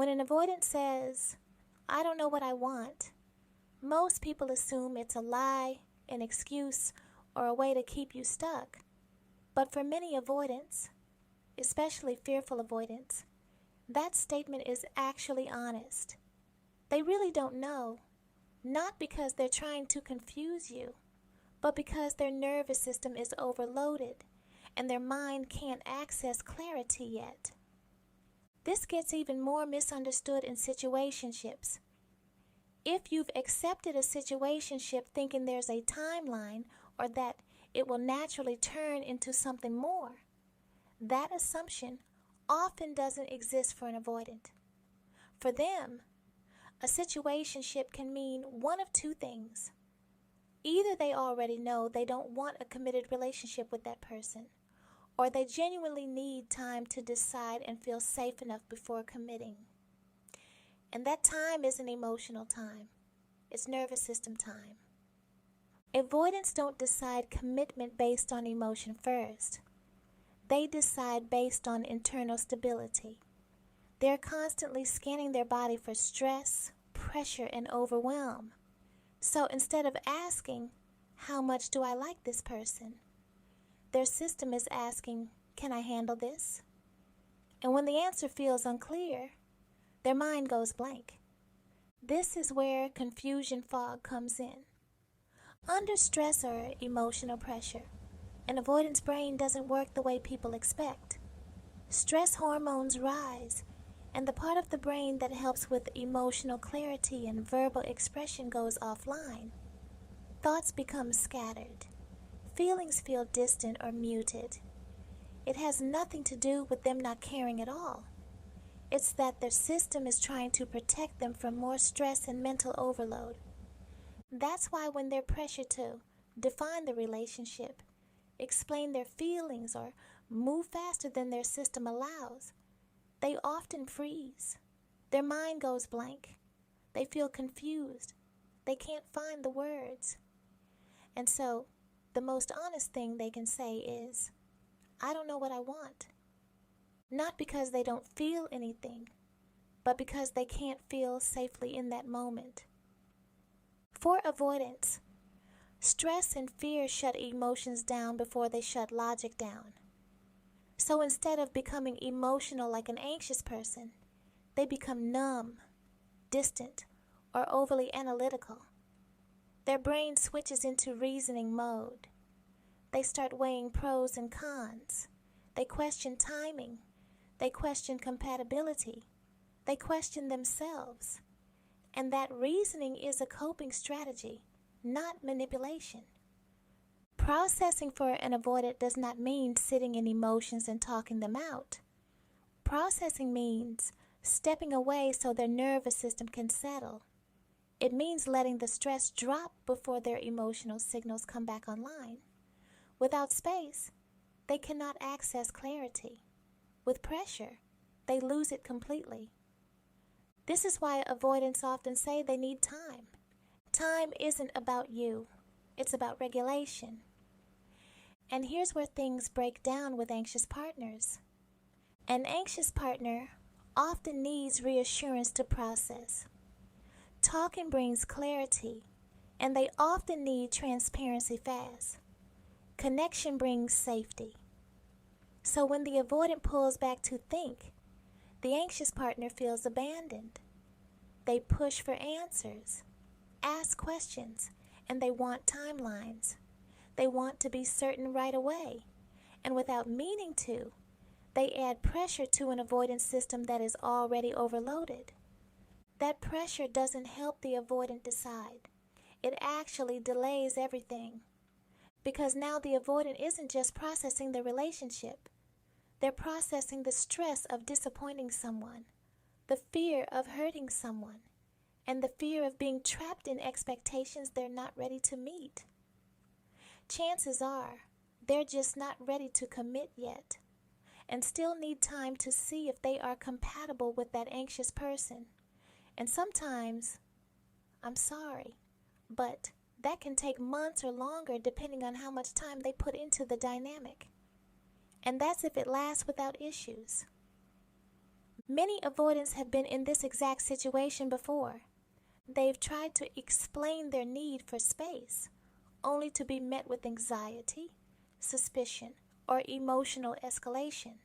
When an avoidant says, "I don't know what I want," most people assume it's a lie, an excuse, or a way to keep you stuck. But for many avoidants, especially fearful avoidants, that statement is actually honest. They really don't know, not because they're trying to confuse you, but because their nervous system is overloaded and their mind can't access clarity yet. This gets even more misunderstood in situationships. If you've accepted a situationship thinking there's a timeline or that it will naturally turn into something more, that assumption often doesn't exist for an avoidant. For them, a situationship can mean one of two things. Either they already know they don't want a committed relationship with that person, or they genuinely need time to decide and feel safe enough before committing. And that time isn't emotional time. It's nervous system time. Avoidants don't decide commitment based on emotion first. They decide based on internal stability. They're constantly scanning their body for stress, pressure, and overwhelm. So instead of asking, "How much do I like this person?" their system is asking, "Can I handle this?" And when the answer feels unclear, their mind goes blank. This is where confusion fog comes in. Under stress or emotional pressure, an avoidance brain doesn't work the way people expect. Stress hormones rise, and the part of the brain that helps with emotional clarity and verbal expression goes offline. Thoughts become scattered. Feelings feel distant or muted. It has nothing to do with them not caring at all. It's that their system is trying to protect them from more stress and mental overload. That's why when they're pressured to define the relationship, explain their feelings, or move faster than their system allows, they often freeze. Their mind goes blank. They feel confused. They can't find the words. And so, the most honest thing they can say is, "I don't know what I want." Not because they don't feel anything, but because they can't feel safely in that moment. For avoidance, stress and fear shut emotions down before they shut logic down. So instead of becoming emotional like an anxious person, they become numb, distant, or overly analytical. Their brain switches into reasoning mode. They start weighing pros and cons. They question timing. They question compatibility. They question themselves. And that reasoning is a coping strategy, not manipulation. Processing for an avoidant does not mean sitting in emotions and talking them out. Processing means stepping away so their nervous system can settle. It means letting the stress drop before their emotional signals come back online. Without space, they cannot access clarity. With pressure, they lose it completely. This is why avoidants often say they need time. Time isn't about you. It's about regulation. And here's where things break down with anxious partners. An anxious partner often needs reassurance to process. Talking brings clarity, and they often need transparency fast. Connection brings safety. So when the avoidant pulls back to think, the anxious partner feels abandoned. They push for answers, ask questions, and they want timelines. They want to be certain right away, and without meaning to, they add pressure to an avoidance system that is already overloaded. That pressure doesn't help the avoidant decide. It actually delays everything. Because now the avoidant isn't just processing the relationship. They're processing the stress of disappointing someone, the fear of hurting someone, and the fear of being trapped in expectations they're not ready to meet. Chances are, they're just not ready to commit yet, and still need time to see if they are compatible with that anxious person. And sometimes, I'm sorry, but that can take months or longer depending on how much time they put into the dynamic. And that's if it lasts without issues. Many avoidants have been in this exact situation before. They've tried to explain their need for space, only to be met with anxiety, suspicion, or emotional escalation.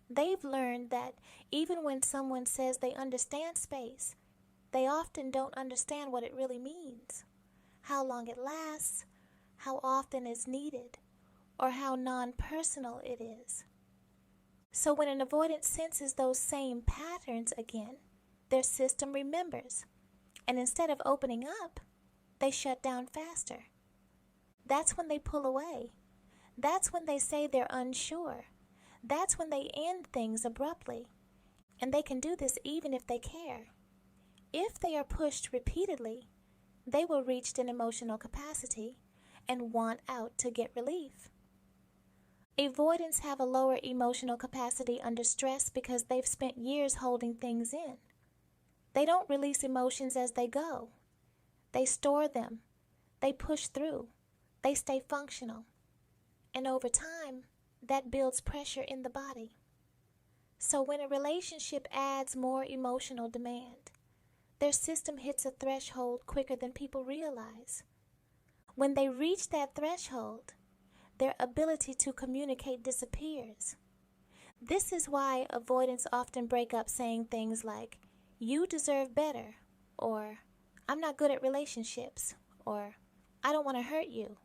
They've learned that even when someone says they understand space, they often don't understand what it really means, how long it lasts, how often it's needed, or how non-personal it is. So when an avoidant senses those same patterns again, their system remembers, and instead of opening up, they shut down faster. That's when they pull away. That's when they say they're unsure. That's when they end things abruptly. And they can do this even if they care. If they are pushed repeatedly, they will reach an emotional capacity and want out to get relief. Avoidants have a lower emotional capacity under stress because they've spent years holding things in. They don't release emotions as they go. They store them. They push through. They stay functional. And over time, that builds pressure in the body. So when a relationship adds more emotional demand, their system hits a threshold quicker than people realize. When they reach that threshold, their ability to communicate disappears. This is why avoidants often break up saying things like, "You deserve better," or "I'm not good at relationships," or "I don't want to hurt you."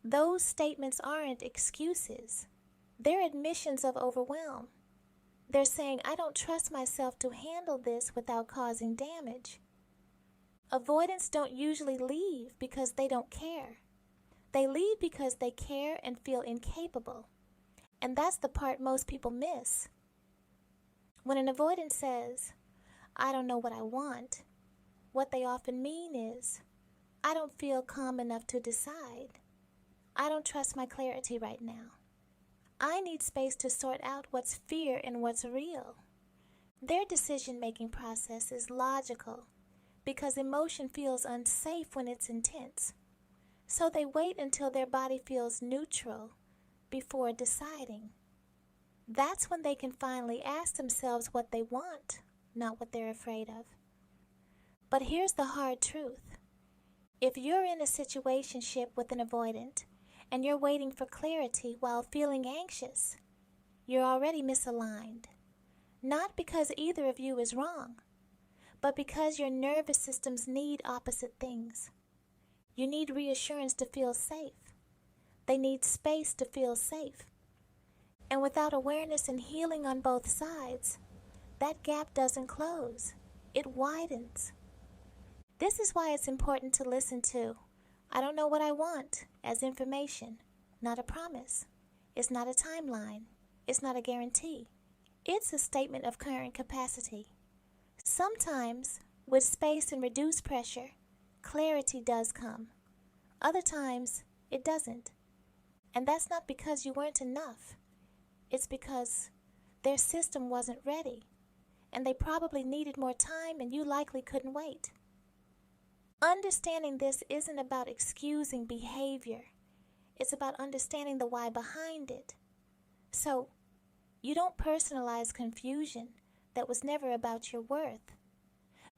Those statements aren't excuses. They're admissions of overwhelm. They're saying, "I don't trust myself to handle this without causing damage." Avoidants don't usually leave because they don't care. They leave because they care and feel incapable. And that's the part most people miss. When an avoidant says, "I don't know what I want," what they often mean is, "I don't feel calm enough to decide. I don't trust my clarity right now. I need space to sort out what's fear and what's real." Their decision-making process is logical because emotion feels unsafe when it's intense. So they wait until their body feels neutral before deciding. That's when they can finally ask themselves what they want, not what they're afraid of. But here's the hard truth. If you're in a situationship with an avoidant and you're waiting for clarity while feeling anxious, you're already misaligned. Not because either of you is wrong, but because your nervous systems need opposite things. You need reassurance to feel safe. They need space to feel safe. And without awareness and healing on both sides, that gap doesn't close. It widens. This is why it's important to listen to "I don't know what I want" as information, not a promise. It's not a timeline. It's not a guarantee. It's a statement of current capacity. Sometimes, with space and reduced pressure, clarity does come. Other times, it doesn't. And that's not because you weren't enough. It's because their system wasn't ready, and they probably needed more time, and you likely couldn't wait. Understanding this isn't about excusing behavior. It's about understanding the why behind it. So, you don't personalize confusion that was never about your worth.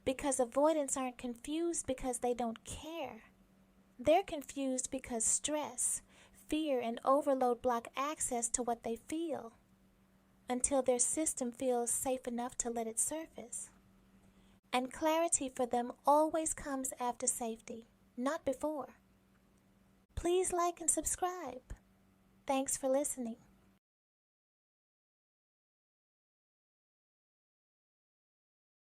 Because avoidants aren't confused because they don't care. They're confused because stress, fear, and overload block access to what they feel until their system feels safe enough to let it surface. And clarity for them always comes after safety, not before. Please like and subscribe. Thanks for listening.